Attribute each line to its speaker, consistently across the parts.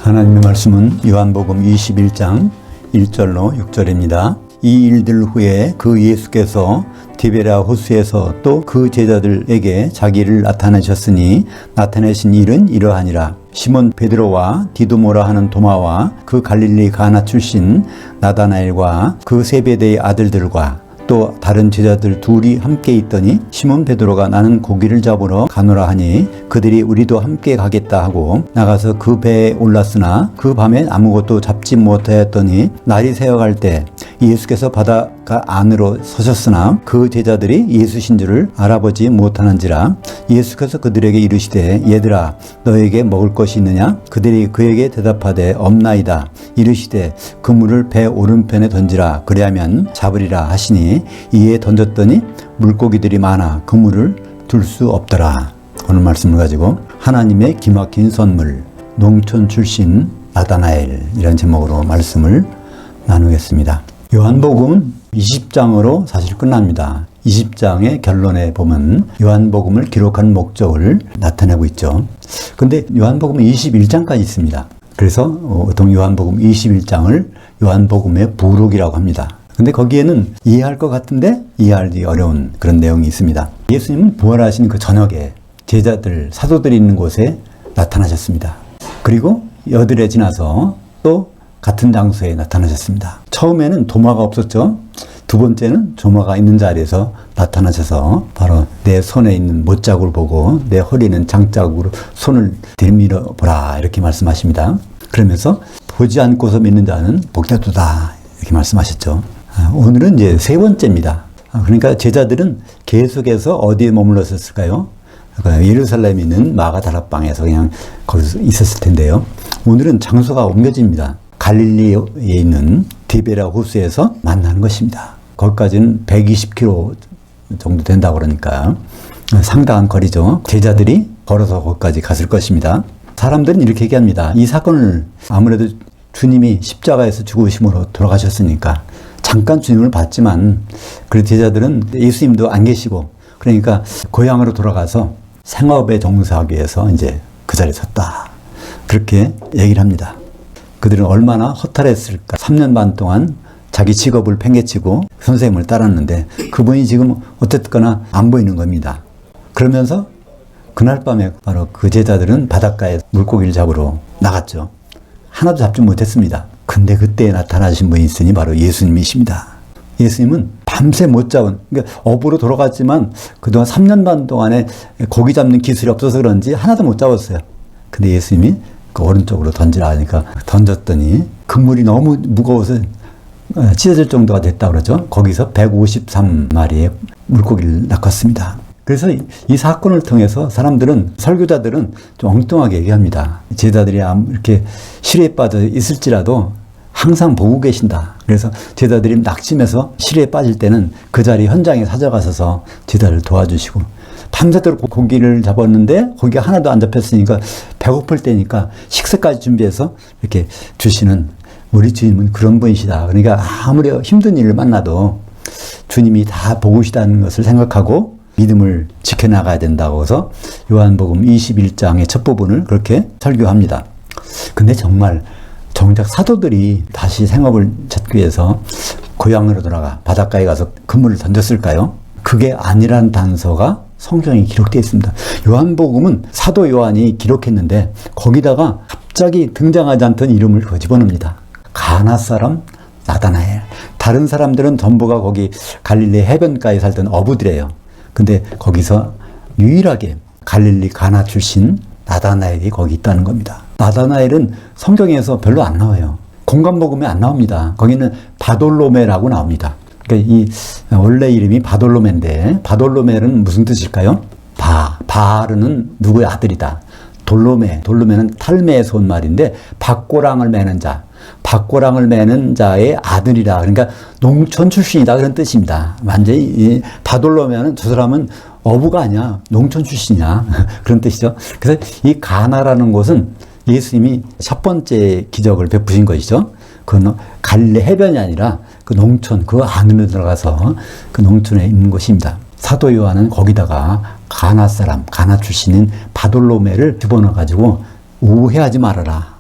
Speaker 1: 하나님의 말씀은 요한복음 21장 1절로 6절입니다. 이 일들 후에 그 예수께서 디베랴 호수에서 또 그 제자들에게 자기를 나타내셨으니 나타내신 일은 이러하니라. 시몬 베드로와 디두모라 하는 도마와 그 갈릴리 가나 출신 나다나엘과 그 세베대의 아들들과 또 다른 제자들 둘이 함께 있더니 시몬 베드로가 나는 고기를 잡으러 가노라 하니 그들이 우리도 함께 가겠다 하고 나가서 그 배에 올랐으나 그 밤에 아무것도 잡지 못하였더니 날이 새어갈 때 예수께서 바닷가 안으로 서셨으나 그 제자들이 예수신 줄을 알아보지 못하는지라. 예수께서 그들에게 이르시되 얘들아 너에게 먹을 것이 있느냐? 그들이 그에게 대답하되 없나이다. 이르시되 그물을 배 오른편에 던지라. 그리하면 잡으리라 하시니 이에 던졌더니 물고기들이 많아 그물을 둘 수 없더라. 오늘 말씀을 가지고 하나님의 기막힌 선물, 농촌 출신 나다나엘, 이런 제목으로 말씀을 나누겠습니다. 요한복음은 20장으로 사실 끝납니다. 20장의 결론에 보면 요한복음을 기록한 목적을 나타내고 있죠. 근데 요한복음은 21장까지 있습니다. 그래서 보통 요한복음 21장을 요한복음의 부록이라고 합니다. 근데 거기에는 이해할 것 같은데 이해하기 어려운 그런 내용이 있습니다. 예수님은 부활하신 그 저녁에 제자들, 사도들이 있는 곳에 나타나셨습니다. 그리고 여드레 지나서 또 같은 장소에 나타나셨습니다. 처음에는 도마가 없었죠. 두 번째는 도마가 있는 자리에서 나타나셔서 바로 내 손에 있는 못자국을 보고 내 허리는 장자국으로 손을 들밀어 보라 이렇게 말씀하십니다. 그러면서 보지 않고서 믿는 자는 복되도다 이렇게 말씀하셨죠. 오늘은 이제 세 번째입니다. 그러니까 제자들은 계속해서 어디에 머물렀을까요? 예루살렘에 있는 마가 다락방에서 그냥 거기서 있었을 텐데요. 오늘은 장소가 옮겨집니다. 갈릴리에 있는 디베랴 호수에서 만나는 것입니다. 거기까지는 120km 정도 된다고 그러니까 상당한 거리죠. 제자들이 걸어서 거기까지 갔을 것입니다. 사람들은 이렇게 얘기합니다. 이 사건을 아무래도 주님이 십자가에서 죽으심으로 돌아가셨으니까 잠깐 주님을 봤지만 그 제자들은 예수님도 안 계시고 그러니까 고향으로 돌아가서 생업에 종사하기 위해서 이제 그 자리에 섰다. 그렇게 얘기를 합니다. 그들은 얼마나 허탈했을까. 3년 반 동안 자기 직업을 팽개치고 선생님을 따랐는데 그분이 지금 어쨌거나 안 보이는 겁니다. 그러면서 그날 밤에 바로 그 제자들은 바닷가에 물고기를 잡으러 나갔죠. 하나도 잡지 못했습니다. 근데 그때 나타나신 분이 있으니 바로 예수님이십니다. 예수님은 밤새 못 잡은, 그러니까 업으로 돌아갔지만 그동안 3년 반 동안에 고기 잡는 기술이 없어서 그런지 하나도 못 잡았어요. 근데 예수님이 그 오른쪽으로 던지라 하니까 던졌더니 그물이 너무 무거워서 찢어질 정도가 됐다 그러죠. 거기서 153마리의 물고기를 낚았습니다. 그래서 이 사건을 통해서 사람들은, 설교자들은 좀 엉뚱하게 얘기합니다. 제자들이 이렇게 시리에 빠져 있을지라도 항상 보고 계신다. 그래서 제자들이 낙심해서 시리에 빠질 때는 그 자리 현장에 찾아가셔서 제자를 도와주시고, 밤새도록 고기를 잡았는데 고기가 하나도 안 잡혔으니까 배고플 때니까 식사까지 준비해서 이렇게 주시는 우리 주님은 그런 분이시다. 그러니까 아무리 힘든 일을 만나도 주님이 다 보고 계시다는 것을 생각하고 믿음을 지켜나가야 된다고 해서 요한복음 21장의 첫 부분을 그렇게 설교합니다. 근데 정작 사도들이 다시 생업을 찾기 위해서 고향으로 돌아가 바닷가에 가서 그물을 던졌을까요? 그게 아니라는 단서가 성경에 기록되어 있습니다. 요한복음은 사도 요한이 기록했는데 거기다가 갑자기 등장하지 않던 이름을 집어넣습니다. 가나 사람 나다나엘. 다른 사람들은 전부가 거기 갈릴리 해변가에 살던 어부들이에요. 근데 거기서 유일하게 갈릴리 가나 출신 나다나엘이 거기 있다는 겁니다. 나다나엘은 성경에서 별로 안 나와요. 공간복음에 안 나옵니다. 거기는 바돌로메라고 나옵니다. 그러니까 이 원래 이름이 바돌로메인데 바돌로메는 무슨 뜻일까요? 바르는 누구의 아들이다. 돌로메는 탈메에서 온 말인데 밭고랑을 매는 자, 밭고랑을 매는 자의 아들이라. 그러니까 농촌 출신이다 그런 뜻입니다. 완전히 이 바돌로메는 저 사람은 어부가 아니야, 농촌 출신이야 그런 뜻이죠. 그래서 이 가나라는 곳은 예수님이 첫 번째 기적을 베푸신 것이죠. 그건 갈릴리 해변이 아니라 그 농촌, 그 안으로 들어가서 그 농촌에 있는 곳입니다. 사도 요한은 거기다가 가나 사람, 가나 출신인 바돌로메를 집어넣어가지고 오해하지 말아라.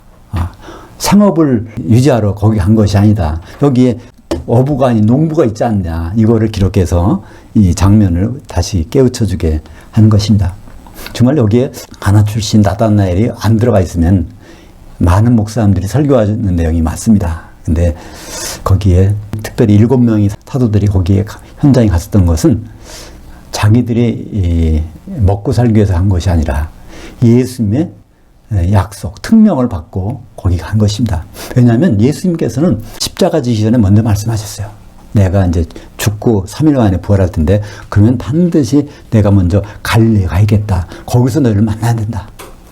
Speaker 1: 생업을 유지하러 거기 간 것이 아니다. 여기에 어부가 아닌 농부가 있지 않냐. 이거를 기록해서 이 장면을 다시 깨우쳐주게 하는 것입니다. 정말 여기에 가나 출신 나다나엘이 안 들어가 있으면 많은 목사님들이 설교하는 내용이 맞습니다. 근데 거기에 특별히 7명의 사도들이 거기에 현장에 갔었던 것은 자기들이 먹고 살기 위해서 한 것이 아니라 예수님의 약속, 특명을 받고 거기 간 것입니다. 왜냐하면 예수님께서는 십자가 지기 전에 먼저 말씀하셨어요. 내가 이제 죽고 3일 만에 부활할 텐데 그러면 반드시 내가 먼저 갈릴리에 가야겠다. 거기서 너희를 만나야 된다.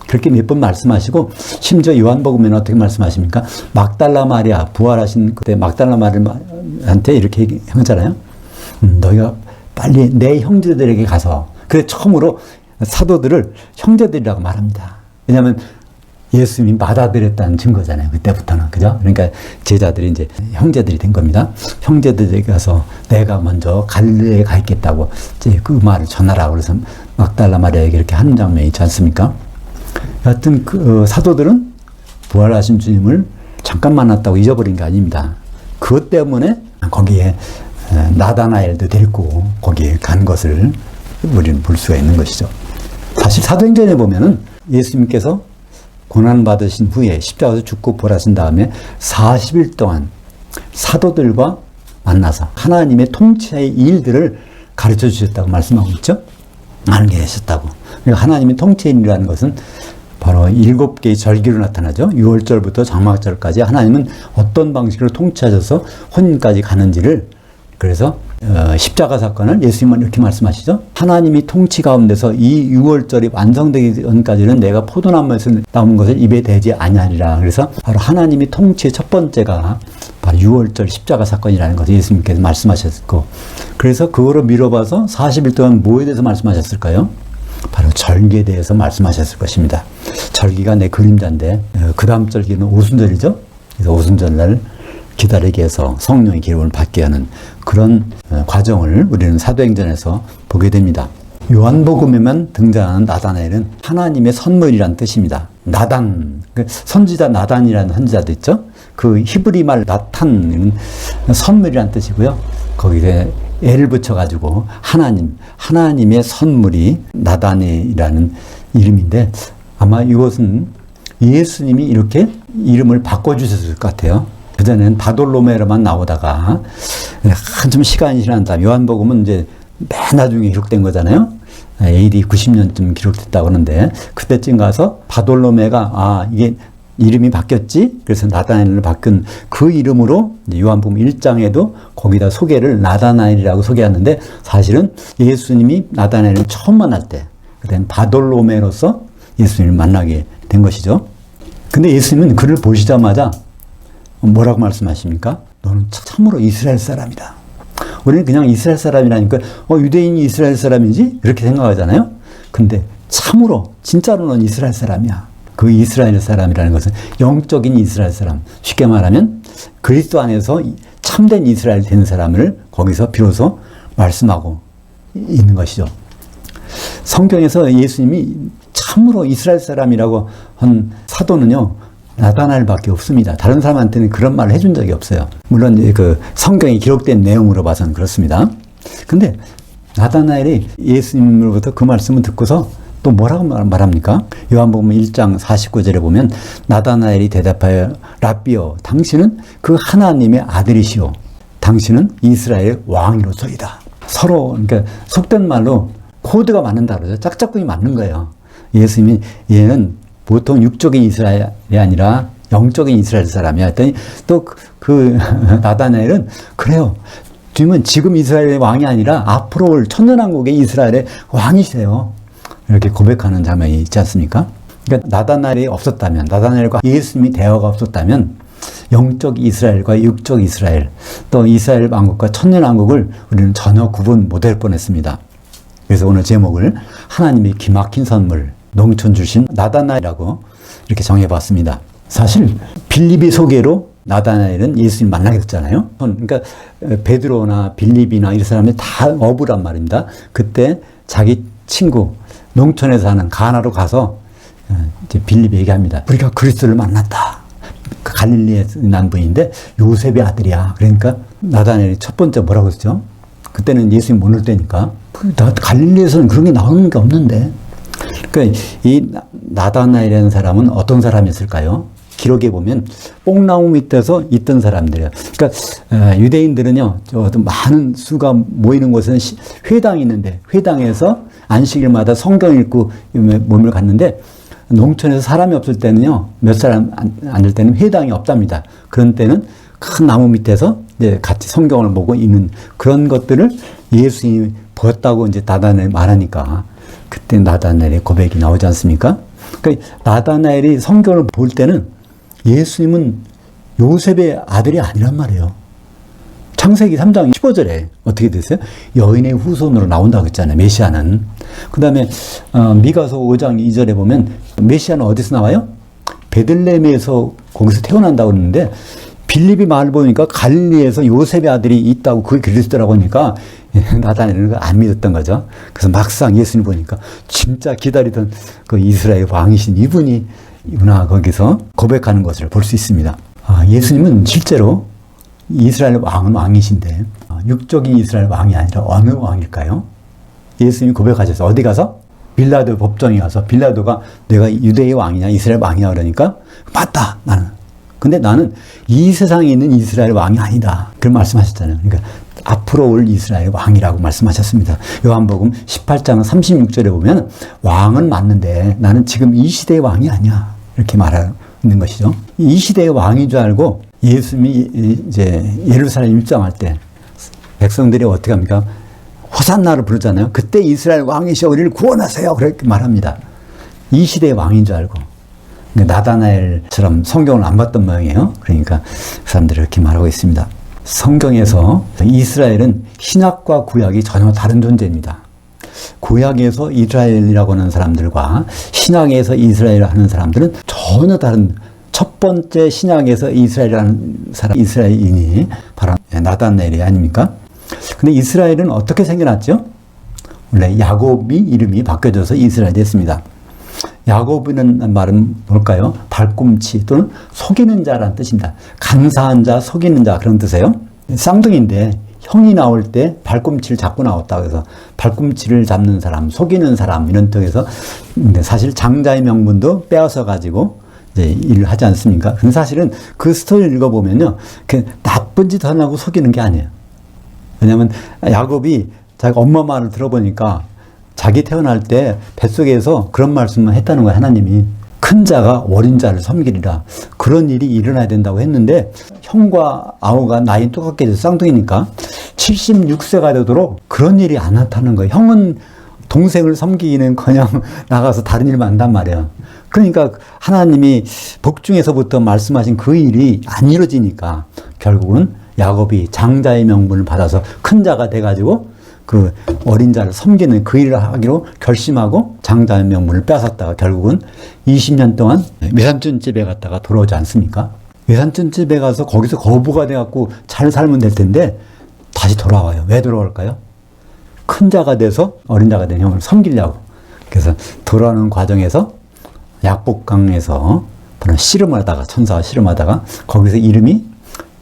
Speaker 1: 그렇게 몇 번 말씀하시고 심지어 요한복음에는 어떻게 말씀하십니까? 막달라 마리아 부활하신 그때 막달라 마리아한테 이렇게 하잖아요. 너희가 빨리 내 형제들에게 가서 그래 처음으로 사도들을 형제들이라고 말합니다. 왜냐하면 예수님이 받아들였다는 증거잖아요. 그때부터는. 그죠? 그러니까 제자들이 이제 형제들이 된 겁니다. 형제들에게 가서 내가 먼저 갈릴리에 가 있겠다고 이제 그 말을 전하라고 그래서 막달라 마리아에게 이렇게 하는 장면이 있지 않습니까? 여하튼 그 사도들은 부활하신 주님을 잠깐 만났다고 잊어버린 게 아닙니다. 그것 때문에 거기에 나다나엘도 데리고 거기에 간 것을 우리는 볼 수가 있는 것이죠. 사실 사도행전에 보면은 예수님께서 고난받으신 후에 십자가에서 죽고 부활하신 다음에 40일 동안 사도들과 만나서 하나님의 통치의 일들을 가르쳐 주셨다고 말씀하고 있죠. 알게 하셨다고. 그러니까 하나님의 통치인이라는 것은 바로 7개의 절기로 나타나죠. 6월절부터 장막절까지 하나님은 어떤 방식으로 통치하셔서 혼인까지 가는지를 그래서 십자가 사건을 예수님은 이렇게 말씀하시죠. 하나님이 통치 가운데서 이 6월절이 완성되기 전까지는 내가 포도나무에서 나온 것을 입에 대지 아니하리라. 그래서 바로 하나님이 통치의 첫 번째가 바로 6월절 십자가 사건이라는 것을 예수님께서 말씀하셨고 그래서 그거로 미뤄봐서 40일 동안 뭐에 대해서 말씀하셨을까요? 바로 절기에 대해서 말씀하셨을 것입니다. 절기가 내 그림자인데 그 다음 절기는 오순절이죠. 그래서 오순절날 기다리게 해서 성령의 기름을 받게 하는 그런 과정을 우리는 사도행전에서 보게 됩니다. 요한복음에만 등장하는 나다나엘은 하나님의 선물이란 뜻입니다. 나단, 선지자 나단이라는 선지자도 있죠. 그 히브리 말 나탄은 선물이란 뜻이고요. 거기에 애를 붙여가지고 하나님의 선물이 나단이라는 이름인데 아마 이것은 예수님이 이렇게 이름을 바꿔주셨을 것 같아요. 그전에는 바돌로메로만 나오다가 한참 시간이 지난 다음 요한복음은 이제 맨 나중에 기록된 거잖아요. AD 90년쯤 기록됐다고 하는데 그때쯤 가서 바돌로메가 이게 이름이 바뀌었지? 그래서 나다나엘로 바뀐 그 이름으로 요한복음 1장에도 거기다 소개를 나다나엘이라고 소개하는데 사실은 예수님이 나다나엘을 처음 만날 때 그때는 바돌로메로서 예수님을 만나게 된 것이죠. 근데 예수님은 그를 보시자마자 뭐라고 말씀하십니까? 너는 참으로 이스라엘 사람이다. 우리는 그냥 이스라엘 사람이라니까 유대인이 이스라엘 사람이지? 이렇게 생각하잖아요. 근데 참으로 진짜로 넌 이스라엘 사람이야. 그 이스라엘 사람이라는 것은 영적인 이스라엘 사람. 쉽게 말하면 그리스도 안에서 참된 이스라엘 된 사람을 거기서 비로소 말씀하고 있는 것이죠. 성경에서 예수님이 참으로 이스라엘 사람이라고 한 사도는요. 나다나엘밖에 없습니다. 다른 사람한테는 그런 말을 해준 적이 없어요. 물론 그 성경에 기록된 내용으로 봐서는 그렇습니다. 근데 나다나엘이 예수님으로부터 그 말씀을 듣고서 또 뭐라고 말합니까? 요한복음 1장 49절에 보면 나다나엘이 대답하여 라비여 당신은 그 하나님의 아들이시오. 당신은 이스라엘 왕이로소이다. 서로 그러니까 속된 말로 코드가 맞는다 그러죠. 짝짝꿍이 맞는 거예요. 예수님이 얘는 보통 육적인 이스라엘이 아니라 영적인 이스라엘 사람이야. 했더니 또 그 나다나엘은 그래요. 지금 이스라엘의 왕이 아니라 앞으로 올 천년왕국의 이스라엘의 왕이세요. 이렇게 고백하는 장면이 있지 않습니까? 그러니까 나다나엘이 없었다면, 나다나엘과 예수님이 대화가 없었다면 영적 이스라엘과 육적 이스라엘, 또 이스라엘 왕국과 천년왕국을 우리는 전혀 구분 못할 뻔했습니다. 그래서 오늘 제목을 하나님의 기막힌 선물, 농촌 주신 나다나엘이라고 이렇게 정해봤습니다. 사실 빌립의 소개로 나다나엘은 예수님 만나게 됐잖아요. 그러니까 베드로나 빌립이나 이 사람이 다 어부란 말입니다. 그때 자기 친구 농촌에 사는 가나로 가서 이제 빌립이 얘기합니다. 우리가 그리스도를 만났다. 그 갈릴리에 난 분인데 요셉의 아들이야. 그러니까 나다나엘이 첫 번째 뭐라고 했죠? 그때는 예수님 못 올 때니까. 갈릴리에서는 그런 게 나오는 게 없는데. 그러니까 이 나다나엘이라는 사람은 어떤 사람이었을까요? 기록에 보면 뽕나무 밑에서 있던 사람들이에요. 그러니까 유대인들은요, 많은 수가 모이는 곳에는 회당이 있는데 회당에서 안식일마다 성경 읽고 몸을 갔는데 농촌에서 사람이 없을 때는요, 몇 사람 앉을 때는 회당이 없답니다. 그런 때는 큰 나무 밑에서 이제 같이 성경을 보고 있는 그런 것들을 예수님이 보았다고 이제 나다나엘이 말하니까 그때 나다나엘의 고백이 나오지 않습니까? 그러니까 나다나엘이 성경을 볼 때는 예수님은 요셉의 아들이 아니란 말이에요. 창세기 3장 15절에 어떻게 됐어요? 여인의 후손으로 나온다고 했잖아요. 메시아는. 그 다음에 미가서 5장 2절에 보면 메시아는 어디서 나와요? 베들레헴에서 거기서 태어난다고 그러는데 빌립이 말을 보니까 갈릴리에서 요셉의 아들이 있다고 그게 그리스도라고 하니까 나다나엘은 안 믿었던 거죠. 그래서 막상 예수님 보니까 진짜 기다리던 그 이스라엘 왕이신 이분이구나 거기서 고백하는 것을 볼 수 있습니다. 예수님은 실제로 이스라엘 왕은 왕이신데 육적인 이스라엘 왕이 아니라 어느 왕일까요? 예수님이 고백하셔서 어디 가서? 빌라도 법정에 가서 빌라도가 내가 유대의 왕이냐 이스라엘 왕이냐 그러니까 맞다 나는. 근데 나는 이 세상에 있는 이스라엘 왕이 아니다. 그런 말씀하셨잖아요. 그러니까 앞으로 올 이스라엘 왕이라고 말씀하셨습니다. 요한복음 18장 36절에 보면 왕은 맞는데 나는 지금 이 시대의 왕이 아니야. 이렇게 말하는 것이죠. 이 시대의 왕인 줄 알고 예수님이 이제 예루살렘 입장할 때 백성들이 어떻게 합니까? 호산나를 부르잖아요. 그때 이스라엘 왕이시여 우리를 구원하세요. 그렇게 말합니다. 이 시대의 왕인 줄 알고. 나다나엘처럼 성경을 안 봤던 모양이에요. 그러니까 그 사람들이 이렇게 말하고 있습니다. 성경에서 이스라엘은 신약과 구약이 전혀 다른 존재입니다. 구약에서 이스라엘이라고 하는 사람들과 신약에서 이스라엘 하는 사람들은 전혀 다른 첫 번째 신약에서 이스라엘이라는 사람, 이스라엘인이 바로 나다나엘이 아닙니까? 근데 이스라엘은 어떻게 생겨났죠? 원래 야곱이 이름이 바뀌어져서 이스라엘이 됐습니다. 야곱이라는 말은 뭘까요? 발꿈치 또는 속이는 자라는 뜻입니다. 간사한 자, 속이는 자 그런 뜻이에요. 쌍둥이인데 형이 나올 때 발꿈치를 잡고 나왔다고 해서 발꿈치를 잡는 사람, 속이는 사람 이런 뜻에서 근데 사실 장자의 명분도 빼앗아 가지고 이제 일을 하지 않습니까? 근데 사실은 그 스토리를 읽어보면요, 그 나쁜 짓 하려고 속이는 게 아니에요. 왜냐하면 야곱이 자기 엄마 말을 들어보니까 자기 태어날 때 뱃속에서 그런 말씀만 했다는 거예요. 하나님이 큰 자가 어린 자를 섬기리라. 그런 일이 일어나야 된다고 했는데 형과 아우가 나이 똑같게 돼서 쌍둥이니까 76세가 되도록 그런 일이 안 나타나는 거예요. 형은 동생을 섬기기는커녕 나가서 다른 일만 한단 말이에요. 그러니까 하나님이 복중에서부터 말씀하신 그 일이 안 이루어지니까 결국은 야곱이 장자의 명분을 받아서 큰 자가 돼가지고 그 어린 자를 섬기는 그 일을 하기로 결심하고 장자의 명분을 뺏었다가 결국은 20년 동안 외삼촌 집에 갔다가 돌아오지 않습니까? 외삼촌 집에 가서 거기서 거부가 돼갖고 잘 살면 될 텐데 다시 돌아와요. 왜 돌아올까요? 큰 자가 돼서 어린 자가 된 형을 섬기려고. 그래서 돌아오는 과정에서 약복강에서 그런 씨름하다가 천사와 씨름하다가 거기서 이름이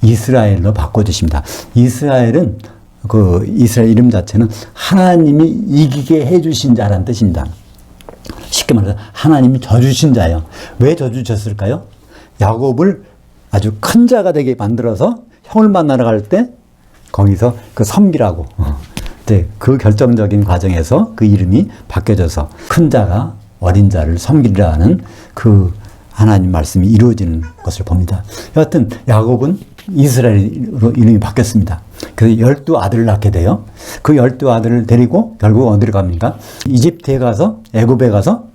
Speaker 1: 이스라엘로 바꿔주십니다. 이스라엘은 그 이스라엘 이름 자체는 하나님이 이기게 해주신 자라는 뜻입니다. 쉽게 말해서 하나님이 져주신 자예요. 왜 져주셨을까요? 야곱을 아주 큰 자가 되게 만들어서 형을 만나러 갈 때 거기서 그 섬기라고 네, 그 결정적인 과정에서 그 이름이 바뀌어져서 큰 자가 어린 자를 섬기라는 그 하나님 말씀이 이루어지는 것을 봅니다. 여하튼 야곱은 이스라엘로 이름이 바뀌었습니다. 그래서 12아들을 낳게 돼요. 그 12아들을 데리고 결국 어디로 갑니까? 이집트에 가서 애굽에 가서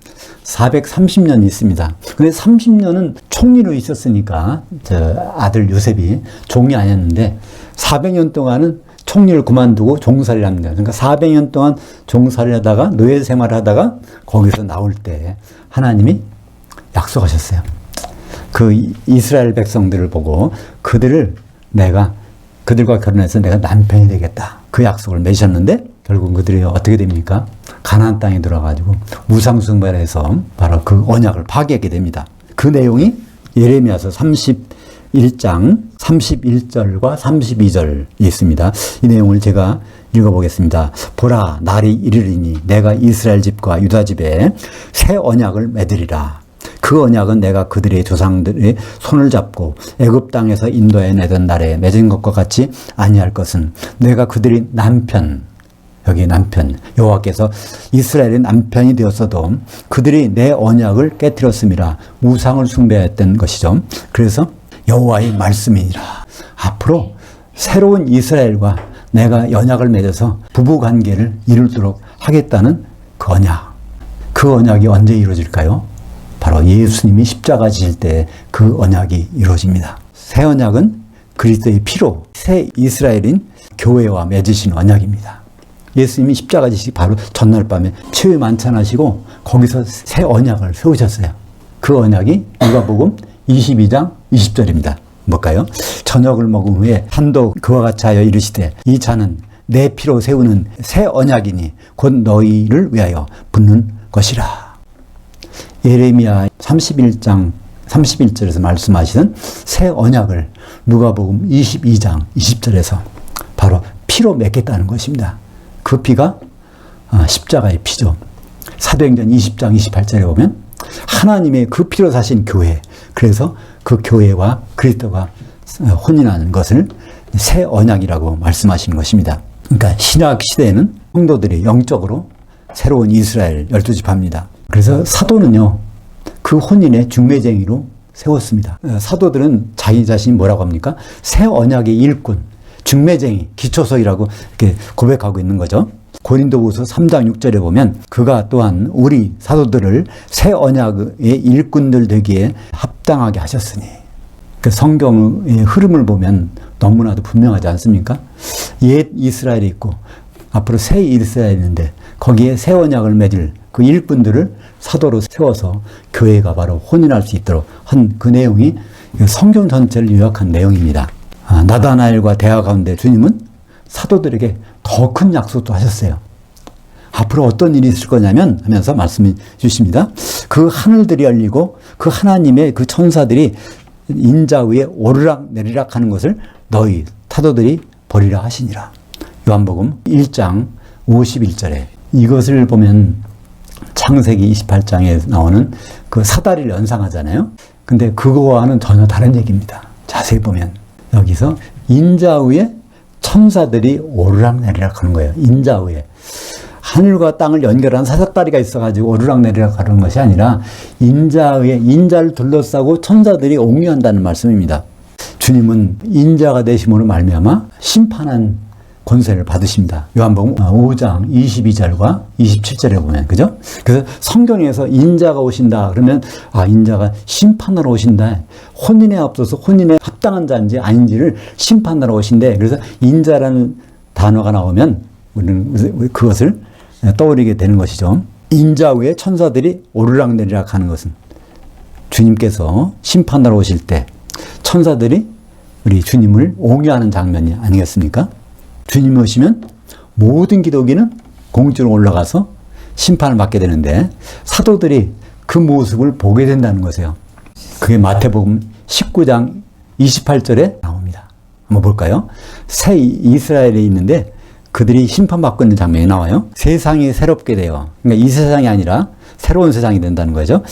Speaker 1: 430년 있습니다. 근데 30년은 총리로 있었으니까 저 아들 요셉이 종이 아니었는데 400년 동안은 총리를 그만두고 종살이를 합니다. 그러니까 400년 동안 종살이를 하다가 노예 생활을 하다가 거기서 나올 때 하나님이 약속하셨어요. 그 이스라엘 백성들을 보고 그들과 결혼해서 내가 남편이 되겠다. 그 약속을 맺으셨는데 결국 그들이 어떻게 됩니까? 가나안 땅에 들어가지고 우상숭배를 해서 바로 그 언약을 파괴하게 됩니다. 그 내용이 예레미야서 30 1장 31절과 32절 있습니다. 이 내용을 제가 읽어보겠습니다. 보라, 날이 이르리니 내가 이스라엘 집과 유다 집에 새 언약을 맺으리라. 그 언약은 내가 그들의 조상들의 손을 잡고 애굽 땅에서 인도해 내던 날에 맺은 것과 같이 아니할 것은 내가 그들이 남편, 여기 남편, 여호와께서 이스라엘의 남편이 되었어도 그들이 내 언약을 깨뜨렸음이라. 우상을 숭배했던 것이죠. 그래서 여호와의 말씀이니라. 앞으로 새로운 이스라엘과 내가 언약을 맺어서 부부관계를 이루도록 하겠다는 그 언약. 그 언약이 언제 이루어질까요? 바로 예수님이 십자가 지실 때 그 언약이 이루어집니다. 새 언약은 그리스도의 피로 새 이스라엘인 교회와 맺으신 언약입니다. 예수님이 십자가 지시기 바로 전날 밤에 최후의 만찬하시고 거기서 새 언약을 세우셨어요. 그 언약이 누가복음 22장 20절입니다. 뭘까요? 저녁을 먹은 후에 한도 그와 같이 하여 이르시되 이 잔은 내 피로 세우는 새 언약이니 곧 너희를 위하여 붓는 것이라. 예레미야 31장 31절에서 말씀하시는 새 언약을 누가복음 22장 20절에서 바로 피로 맺겠다는 것입니다. 그 피가 십자가의 피죠. 사도행전 20장 28절에 보면 하나님의 그 피로 사신 교회, 그래서 그 교회와 그리스도가 혼인하는 것을 새 언약이라고 말씀하시는 것입니다. 그러니까 신약 시대에는 성도들이 영적으로 새로운 이스라엘 12지파입니다. 그래서 사도는요, 그 혼인의 중매쟁이로 세웠습니다. 사도들은 자기 자신이 뭐라고 합니까? 새 언약의 일꾼, 중매쟁이, 기초서이라고 이렇게 고백하고 있는 거죠. 고린도후서 3장 6절에 보면 그가 또한 우리 사도들을 새 언약의 일꾼들 되기에 합당하게 하셨으니. 그 성경의 흐름을 보면 너무나도 분명하지 않습니까? 옛 이스라엘이 있고 앞으로 새 이스라엘이 있는데 거기에 새 언약을 맺을 그 일꾼들을 사도로 세워서 교회가 바로 혼인할 수 있도록 한 그 내용이 성경 전체를 요약한 내용입니다. 나다나엘과 대화 가운데 주님은 사도들에게 더 큰 약속도 하셨어요. 앞으로 어떤 일이 있을 거냐면 하면서 말씀해 주십니다. 그 하늘들이 열리고 그 하나님의 그 천사들이 인자 위에 오르락 내리락 하는 것을 너희 사도들이 보리라 하시니라. 요한복음 1장 51절에 이것을 보면 창세기 28장에 나오는 그 사다리를 연상하잖아요. 근데 그거와는 전혀 다른 얘기입니다. 자세히 보면 여기서 인자 위에 천사들이 오르락내리락 하는 거예요. 인자 위에. 하늘과 땅을 연결한 사닥다리가 있어가지고 오르락내리락 하는 것이 아니라 인자 위에 인자를 둘러싸고 천사들이 옹유한다는 말씀입니다. 주님은 인자가 되심으로 말미암아 심판한 권세를 받으십니다. 요한복음 5장 22절과 27절에 보면, 그죠? 그래서 성경에서 인자가 오신다 그러면 인자가 심판하러 오신다. 혼인에 앞서서 혼인에 합당한 자인지 아닌지를 심판하러 오신대. 그래서 인자라는 단어가 나오면 우리는 그것을 떠올리게 되는 것이죠. 인자 위에 천사들이 오르락내리락 하는 것은 주님께서 심판하러 오실 때 천사들이 우리 주님을 옹유하는 장면이 아니겠습니까? 주님이 오시면 모든 기독인은 공중으로 올라가서 심판을 받게 되는데 사도들이 그 모습을 보게 된다는 것이에요. 그게 마태복음 19장 28절에 나옵니다. 한번 볼까요? 새 이스라엘에 있는데 그들이 심판받고 있는 장면이 나와요. 세상이 새롭게 돼요. 그러니까 이 세상이 아니라 새로운 세상이 된다는 거죠.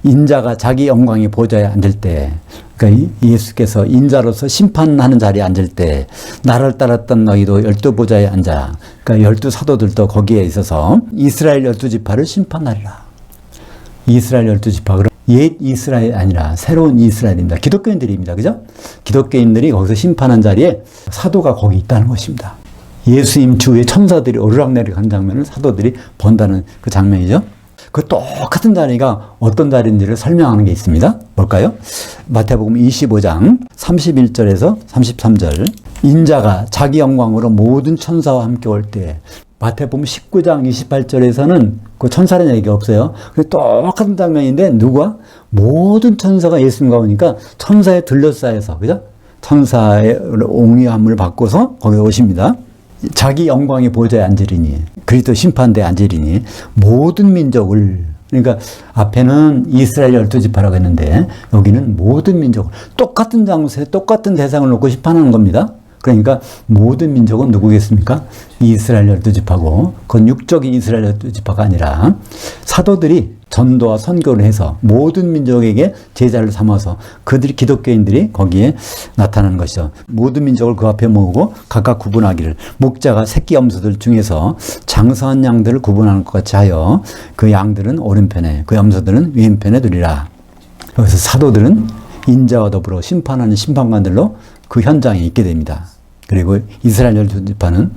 Speaker 1: 인자가 자기 영광의 보좌에 앉을 때, 그러니까 예수께서 인자로서 심판하는 자리에 앉을 때 나를 따랐던 너희도 12보좌에 앉아. 그러니까 12사도들도 거기에 있어서 이스라엘 12지파를 심판하리라. 이스라엘 12지파, 옛 이스라엘이 아니라 새로운 이스라엘입니다. 기독교인들입니다. 그죠? 기독교인들이 거기서 심판한 자리에 사도가 거기 있다는 것입니다. 예수님 주위에 천사들이 오르락내리락 하는 장면을 사도들이 본다는 그 장면이죠. 그 똑같은 자리가 어떤 자리인지를 설명하는 게 있습니다. 뭘까요? 마태복음 25장 31절에서 33절. 인자가 자기 영광으로 모든 천사와 함께 올 때, 마태복음 19장 28절에서는 그 천사라는 얘기가 없어요. 똑같은 장면인데 누가? 모든 천사가 예수님과 오니까 천사에 둘러싸여서, 그죠? 천사의 옹유함을 받고서 거기 오십니다. 자기 영광의 보좌에 앉으리니, 그리스도 심판대에 앉으리니 모든 민족을 그러니까 앞에는 이스라엘 12지파라고 했는데 여기는 모든 민족을 똑같은 장소에 똑같은 대상을 놓고 심판하는 겁니다. 그러니까 모든 민족은 누구겠습니까? 이스라엘 12지파고 그건 육적인 이스라엘 12지파가 아니라 사도들이 전도와 선교를 해서 모든 민족에게 제자를 삼아서 그들이 기독교인들이 거기에 나타나는 것이죠. 모든 민족을 그 앞에 모으고 각각 구분하기를 목자가 새끼 염소들 중에서 장성한 양들을 구분하는 것 같이 하여 그 양들은 오른편에 그 염소들은 왼편에 두리라. 여기서 사도들은 인자와 더불어 심판하는 심판관들로 그 현장에 있게 됩니다. 그리고 이스라엘 12지파는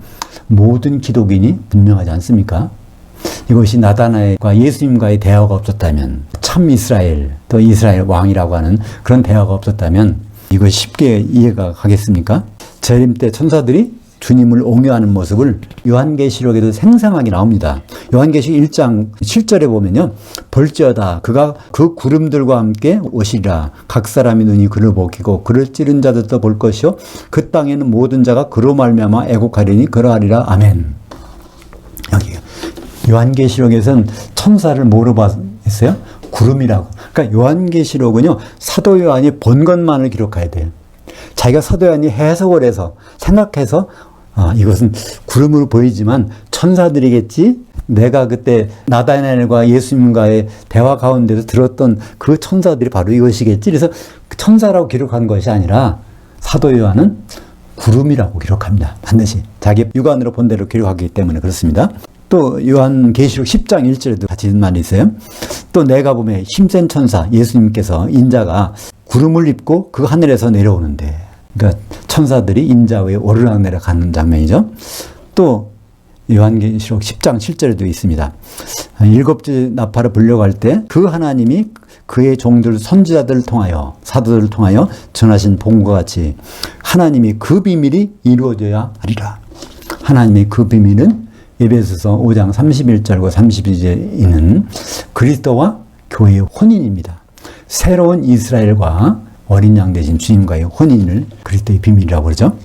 Speaker 1: 모든 기독인이 분명하지 않습니까? 이것이 나다나엘과 예수님과의 대화가 없었다면, 참 이스라엘, 또 이스라엘 왕이라고 하는 그런 대화가 없었다면 이것이 쉽게 이해가 가겠습니까? 재림 때 천사들이 주님을 옹호하는 모습을 요한계시록에도 생생하게 나옵니다. 요한계시록 1장 7절에 보면요. 볼지어다 그가 그 구름들과 함께 오시리라. 각 사람이 눈이 그를 보기고 그를 찌른 자들도 볼 것이요 그 땅에는 모든 자가 그로 말미암아 애곡하리니 그러하리라. 아멘. 여기 요한계시록에서는 천사를 뭐로 봤어요? 구름이라고. 그러니까 요한계시록은요. 사도 요한이 본 것만을 기록해야 돼요. 자기가 사도 요한이 해석을 해서 생각해서 이것은 구름으로 보이지만 천사들이겠지. 내가 그때 나다나엘과 예수님과의 대화 가운데서 들었던 그 천사들이 바로 이것이겠지. 그래서 천사라고 기록한 것이 아니라 사도 요한은 구름이라고 기록합니다. 반드시 자기 육안으로 본 대로 기록하기 때문에 그렇습니다. 또 요한계시록 10장 1절에도 같이 있는 말이 있어요. 또 내가 보면 힘센 천사 예수님께서 인자가 구름을 입고 그 하늘에서 내려오는데, 그러니까 천사들이 인자 위에 오르락내락 하는 장면이죠. 또 요한계시록 10장 7절에도 있습니다. 일곱째 나팔을 불려고 할 때 그 하나님이 그의 종들 선지자들을 통하여 사도들을 통하여 전하신 복음과 같이 하나님이 그 비밀이 이루어져야 하리라. 하나님의 그 비밀은 에베소서 5장 31절과 32절에 있는 그리스도와 교회의 혼인입니다. 새로운 이스라엘과 어린 양 되신 주님과의 혼인을 그리스도의 비밀이라고 그러죠.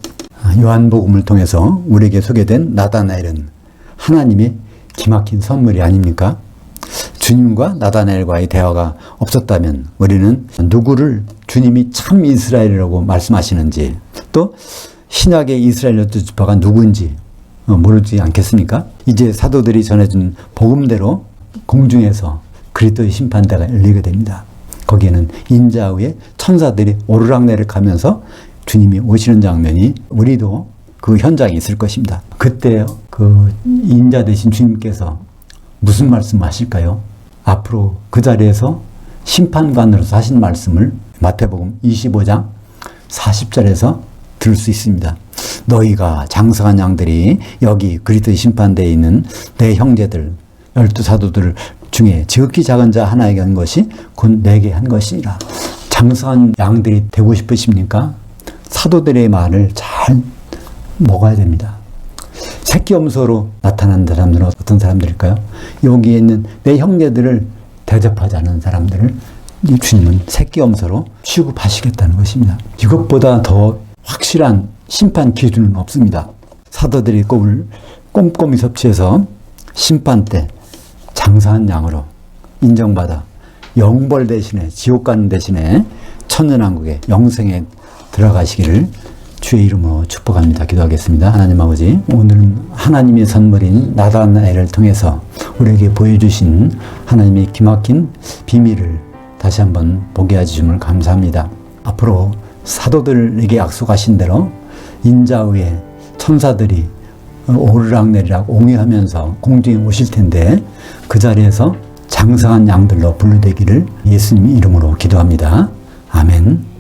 Speaker 1: 요한복음을 통해서 우리에게 소개된 나다나엘은 하나님의 기막힌 선물이 아닙니까? 주님과 나다나엘과의 대화가 없었다면 우리는 누구를 주님이 참 이스라엘이라고 말씀하시는지, 또 신약의 이스라엘 12지파가 누구인지 모르지 않겠습니까? 이제 사도들이 전해준 복음대로 공중에서 그리스도의 심판대가 열리게 됩니다. 거기에는 인자 위에 천사들이 오르락내락 하면서 주님이 오시는 장면이 우리도 그 현장에 있을 것입니다. 그때 그 인자 되신 주님께서 무슨 말씀 하실까요? 앞으로 그 자리에서 심판관으로서 하신 말씀을 마태복음 25장 40절에서 들을 수 있습니다. 너희가 장성한 양들이 여기 그리스도의 심판대에 있는 내 형제들 12사도들 중에 지극히 작은 자 하나에게 한 것이 곧 내게 한 것이니라. 장성한 양들이 되고 싶으십니까? 사도들의 말을 잘 먹어야 됩니다. 새끼 염소로 나타난 사람들은 어떤 사람들일까요? 여기에 있는 내 형제들을 대접하지 않은 사람들을 이 주님은 새끼 염소로 취급하시겠다는 것입니다. 이것보다 더 확실한 심판 기준은 없습니다. 사도들이 꼽을 꼼꼼히 섭취해서 심판 때 장사한 양으로 인정받아 영벌 대신에 지옥 가는 대신에 천년왕국의 영생에 들어가시기를 주의 이름으로 축복합니다. 기도하겠습니다. 하나님 아버지, 오늘은 하나님의 선물인 나다나엘을 통해서 우리에게 보여주신 하나님의 기막힌 비밀을 다시 한번 보게 해주심을 감사합니다. 앞으로 사도들에게 약속하신 대로 인자 위에 천사들이 오르락내리락 옹이하면서 공중에 오실 텐데 그 자리에서 장성한 양들로 분류되기를 예수님 이름으로 기도합니다. 아멘.